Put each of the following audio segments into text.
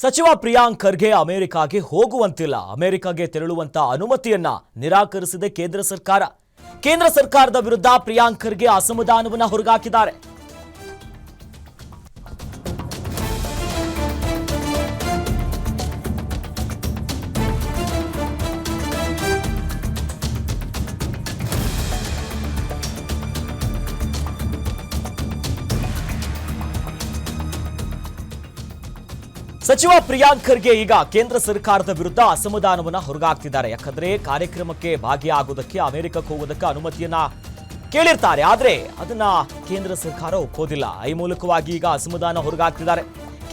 ಸಚಿವ ಪ್ರಿಯಾಂಕ್ ಖರ್ಗೆ ಅಮೆರಿಕಾಗೆ ಹೋಗುವಂತಿಲ್ಲ. ಅಮೆರಿಕಾಗೆ ತೆರಳುವಂತ ಅನುಮತಿಯನ್ನ ನಿರಾಕರಿಸಿದೆ ಕೇಂದ್ರ ಸರ್ಕಾರ. ಕೇಂದ್ರ ಸರ್ಕಾರದ ವಿರುದ್ಧ ಪ್ರಿಯಾಂಕ್ ಖರ್ಗೆ ಅಸಮಾಧಾನವನ್ನ ಹೊರಗಾಕಿದ್ದಾರೆ. ಸಚಿವ ಪ್ರಿಯಾಂಕ್ ಖರ್ಗೆ ಈಗ ಕೇಂದ್ರ ಸರ್ಕಾರದ ವಿರುದ್ಧ ಅಸಮಾಧಾನವನ್ನ ಹೊರಗಾಕ್ತಿದ್ದಾರೆ. ಯಾಕಂದ್ರೆ ಕಾರ್ಯಕ್ರಮಕ್ಕೆ ಭಾಗಿಯಾಗುವುದಕ್ಕೆ ಅಮೆರಿಕಕ್ಕೆ ಹೋಗೋದಕ್ಕೆ ಅನುಮತಿಯನ್ನ ಕೇಳಿರ್ತಾರೆ, ಆದ್ರೆ ಅದನ್ನ ಕೇಂದ್ರ ಸರ್ಕಾರ ಒಪ್ಪೋದಿಲ್ಲ. ಈ ಮೂಲಕವಾಗಿ ಈಗ ಅಸಮಾಧಾನ ಹೊರಗಾಕ್ತಿದ್ದಾರೆ.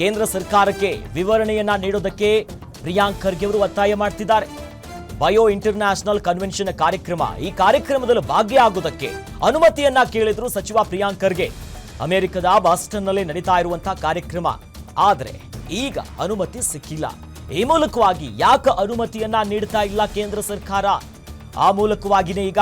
ಕೇಂದ್ರ ಸರ್ಕಾರಕ್ಕೆ ವಿವರಣೆಯನ್ನ ನೀಡೋದಕ್ಕೆ ಪ್ರಿಯಾಂಕ್ ಖರ್ಗೆ ಅವರು ಒತ್ತಾಯ ಮಾಡ್ತಿದ್ದಾರೆ. ಬಯೋ ಇಂಟರ್ನ್ಯಾಷನಲ್ ಕನ್ವೆನ್ಷನ್ ಕಾರ್ಯಕ್ರಮ, ಈ ಕಾರ್ಯಕ್ರಮದಲ್ಲಿ ಭಾಗಿಯಾಗುವುದಕ್ಕೆ ಅನುಮತಿಯನ್ನ ಕೇಳಿದ್ರು ಸಚಿವ ಪ್ರಿಯಾಂಕ್ ಖರ್ಗೆ. ಅಮೆರಿಕದ ಬಾಸ್ಟನ್ನಲ್ಲಿ ನಡೀತಾ ಇರುವಂತಹ ಕಾರ್ಯಕ್ರಮ, ಆದ್ರೆ ಈಗ ಅನುಮತಿ ಸಿಕ್ಕಿಲ್ಲ. ಈ ಮೂಲಕವಾಗಿ ಯಾಕೆ ಅನುಮತಿಯನ್ನ ನೀಡ್ತಾ ಇಲ್ಲ ಕೇಂದ್ರ ಸರ್ಕಾರ? ಆ ಮೂಲಕವಾಗಿನೇ ಈಗ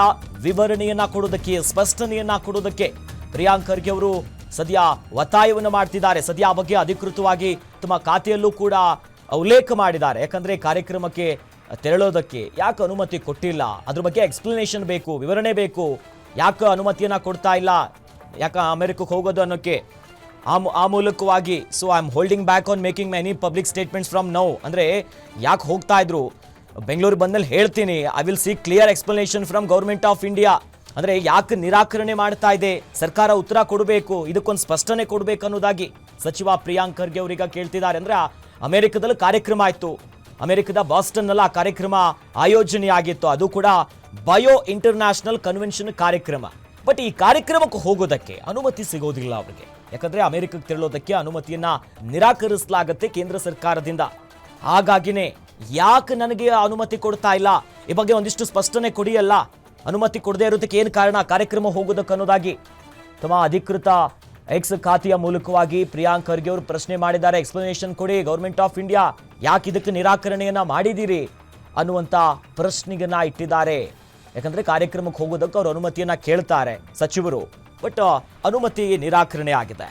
ವಿವರಣೆಯನ್ನ ಕೊಡೋದಕ್ಕೆ, ಸ್ಪಷ್ಟನೆಯನ್ನ ಕೊಡೋದಕ್ಕೆ ಪ್ರಿಯಾಂಕ್ ಖರ್ಗೆ ಅವರು ಸದ್ಯ ಒತ್ತಾಯವನ್ನು ಮಾಡ್ತಿದ್ದಾರೆ. ಸದ್ಯ ಆ ಬಗ್ಗೆ ಅಧಿಕೃತವಾಗಿ ತಮ್ಮ ಖಾತೆಯಲ್ಲೂ ಕೂಡ ಉಲ್ಲೇಖ ಮಾಡಿದ್ದಾರೆ. ಯಾಕಂದ್ರೆ ಕಾರ್ಯಕ್ರಮಕ್ಕೆ ತೆರಳೋದಕ್ಕೆ ಯಾಕೆ ಅನುಮತಿ ಕೊಟ್ಟಿಲ್ಲ, ಅದ್ರ ಬಗ್ಗೆ ಎಕ್ಸ್ಪ್ಲನೇಷನ್ ಬೇಕು, ವಿವರಣೆ ಬೇಕು. ಯಾಕೆ ಅನುಮತಿಯನ್ನ ಕೊಡ್ತಾ ಇಲ್ಲ, ಯಾಕೆ ಅಮೆರಿಕಕ್ಕೆ ಹೋಗೋದು ಅನ್ನೋಕ್ಕೆ ಆ ಮೂಲಕವಾಗಿ so I am holding back on making many public statements from now. ಅಂದರೆ ಯಾಕೆ ಹೋಗ್ತಾ ಇದ್ರು, ಬೆಂಗಳೂರು ಬಂದಲ್ಲಿ ಹೇಳ್ತೀನಿ, I will seek clear explanation from government of India. ಅಂದರೆ ಯಾಕೆ ನಿರಾಕರಣೆ ಮಾಡ್ತಾ ಇದೆ, ಸರ್ಕಾರ ಉತ್ತರ ಕೊಡಬೇಕು, ಇದಕ್ಕೊಂದು ಸ್ಪಷ್ಟನೆ ಕೊಡಬೇಕು ಅನ್ನೋದಾಗಿ ಸಚಿವ ಪ್ರಿಯಾಂಕ್ ಖರ್ಗೆ ಅವರೀಗ ಕೇಳ್ತಿದ್ದಾರೆ. ಅಂದರೆ ಅಮೆರಿಕದಲ್ಲಿ ಕಾರ್ಯಕ್ರಮ ಆಯಿತು, ಅಮೆರಿಕದ ಬಾಸ್ಟನ್ನಲ್ಲಿ ಆ ಕಾರ್ಯಕ್ರಮ ಆಯೋಜನೆ ಆಗಿತ್ತು, ಅದು ಕೂಡ ಬಯೋ ಇಂಟರ್ನ್ಯಾಷನಲ್ ಕನ್ವೆನ್ಷನ್ ಕಾರ್ಯಕ್ರಮ. ಬಟ್ ಈ ಕಾರ್ಯಕ್ರಮಕ್ಕೆ ಹೋಗೋದಕ್ಕೆ ಅನುಮತಿ ಸಿಗೋದಿಲ್ಲ ಅವರಿಗೆ. ಯಾಕಂದ್ರೆ ಅಮೆರಿಕಕ್ಕೆ ತೆರಳೋದಕ್ಕೆ ಅನುಮತಿಯನ್ನ ನಿರಾಕರಿಸಲಾಗುತ್ತೆ ಕೇಂದ್ರ ಸರ್ಕಾರದಿಂದ. ಹಾಗಾಗಿನೇ ಯಾಕೆ ನನಗೆ ಅನುಮತಿ ಕೊಡ್ತಾ ಇಲ್ಲ, ಈ ಬಗ್ಗೆ ಒಂದಿಷ್ಟು ಸ್ಪಷ್ಟನೆ ಕೊಡಿಯಲ್ಲ, ಅನುಮತಿ ಕೊಡದೇ ಇರೋದಕ್ಕೆ ಏನು ಕಾರಣ ಕಾರ್ಯಕ್ರಮ ಹೋಗೋದಕ್ಕೆ ಅನ್ನೋದಾಗಿ ತಮ್ಮ ಅಧಿಕೃತ ಎಕ್ಸ್ ಖಾತೆಯ ಮೂಲಕವಾಗಿ ಪ್ರಿಯಾಂಕ್ ಖರ್ಗೆ ಅವರು ಪ್ರಶ್ನೆ ಮಾಡಿದ್ದಾರೆ. ಎಕ್ಸ್ಪ್ಲನೇಷನ್ ಕೊಡಿ, ಗೌರ್ಮೆಂಟ್ ಆಫ್ ಇಂಡಿಯಾ ಯಾಕೆ ಇದಕ್ಕೆ ನಿರಾಕರಣೆಯನ್ನ ಮಾಡಿದ್ದೀರಿ ಅನ್ನುವಂಥ ಪ್ರಶ್ನೆಯನ್ನ ಇಟ್ಟಿದ್ದಾರೆ. ಯಾಕಂದ್ರೆ ಕಾರ್ಯಕ್ರಮಕ್ಕೆ ಹೋಗೋದಕ್ಕೆ ಅವರು ಅನುಮತಿಯನ್ನ ಕೇಳ್ತಾರೆ ಸಚಿವರು, ಬಟ್ ಅನುಮತಿ ನಿರಾಕರಣೆ ಆಗಿದೆ.